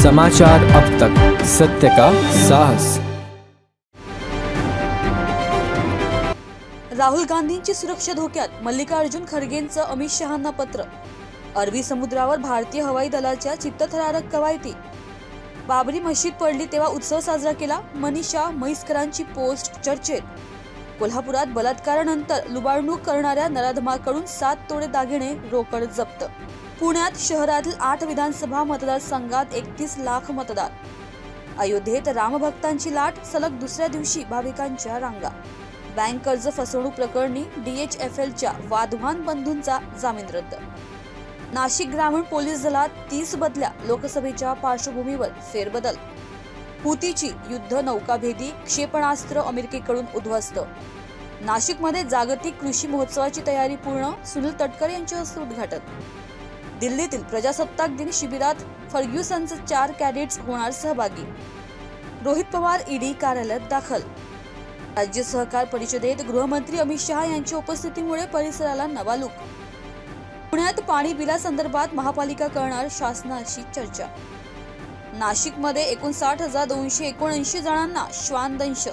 समाचार अब तक, सत्य का साहस। राहुल गांधींची सुरक्षा धोक्यात, मल्लिकार्जुन खरगेंचं अमित शहांना पत्र। अरबी समुद्रावर भारतीय हवाई दलाच्या चित्तथरारक कवायती। बाबरी मशीद पडली तेव्हा उत्सव साजरा केला, मनीषा म्हैसकरांची पोस्ट चर्चेत। कोल्हापुरात बलात्कारानंतर लुबाडणूक करणाऱ्या नराधमाकडून 7 तोळे दागिने, रोकड जप्त। पुण्यात शहरातील 8 विधानसभा मतदारसंघात 31 लाख मतदार। अयोध्येत रामभक्तांची लाट, सलग दुसऱ्या दिवशी भाविकांच्या रांगा। बँक कर्ज फसवणूक प्रकरणी DHFLच्या वाधवान बंधूंचा जामीन रद्द। नाशिक ग्रामीण पोलीस दलात 30 बदल्या, लोकसभेच्या पार्श्वभूमीवर फेरबदल। हुतीची युद्ध नौकाभेदी क्षेपणास्त्र अमेरिकेकडून उद्ध्वस्त। नाशिकमध्ये जागतिक कृषी महोत्सवाची तयारी पूर्ण, सुनील तटकरे यांच्या हस्ते उद्घाटन। दिल्लीतील प्रजासत्ताक दिन शिबिरात फर्ग्युसनचे 4 कॅडेट्स होणार सहभागी। रोहित पवार ED कार्यालयात दाखल। राज्य सहकार परिषदेत गृहमंत्री अमित शहा यांच्या उपस्थितीमुळे परिसराला नवा लुक। पुण्यात पाणी बिलासंदर्भात महापालिका करणार शासनाची चर्चा। नाशिकमध्ये 59,279 जणांना श्वानदंश।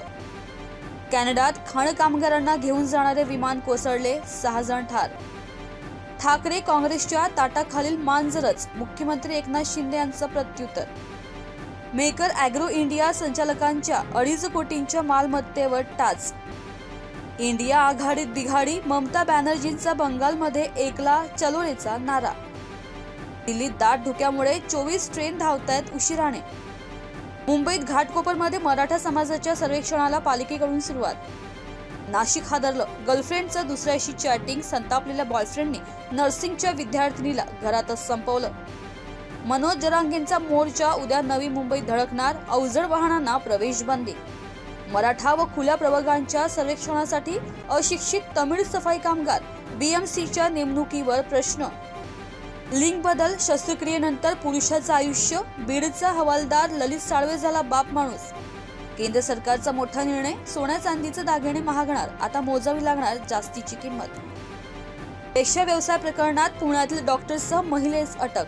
कॅनडात खाण कामगारांना घेऊन जाणारे विमान कोसळले, 6 जण ठार। ठाकरे काँग्रेसच्या ताटाखालील मांजरच, मुख्यमंत्री एकनाथ शिंदे यांचं प्रत्युत्तर। मेकर ॲग्रो इंडिया संचालकांच्या 2.5 कोटींच्या मालमत्तेवर टाच। इंडिया आघाडीत बिघाडी, ममता बॅनर्जींचा बंगालमध्ये एकला चलोरेचा नारा। दिल्लीत दाट धुक्यामुळे 24 ट्रेन धावतायत उशिराने। मुंबईत घाटकोपरमध्ये मराठा समाजाच्या सर्वेक्षणाला पालिकेकडून सुरुवात। नाशिक हादरलं, गर्लफ्रेंडचं दुसऱ्याशी चॅटिंग, संतापलेल्या बॉयफ्रेंडने नर्सिंगच्या विद्यार्थिनीला घरातच संपवलं। मनोज जरांगेंचा मोर्चा, उद्या नवी मुंबईत धडकणार, अवजड वाहनांना प्रवेश बंदी। मराठा व खुल्या प्रवर्गांच्या सर्वेक्षणासाठी अशिक्षित तमिळ सफाई कामगार, BMCच्या नेमणुकीवर प्रश्न। लिंग बदल, शस्त्रक्रियेनंतर पुरुषाचं आयुष्य, बीडचा हवालदार ललित साळवे झाला बाप माणूस। केंद्र सरकारचा मोठा निर्णय, सोन्या चांदीचे दागिने महागणार, आता मोजावी लागणार जास्तीची किंमत। वेश्या व्यवसाय प्रकरणात पुण्यातील डॉक्टरसह महिलेस अटक।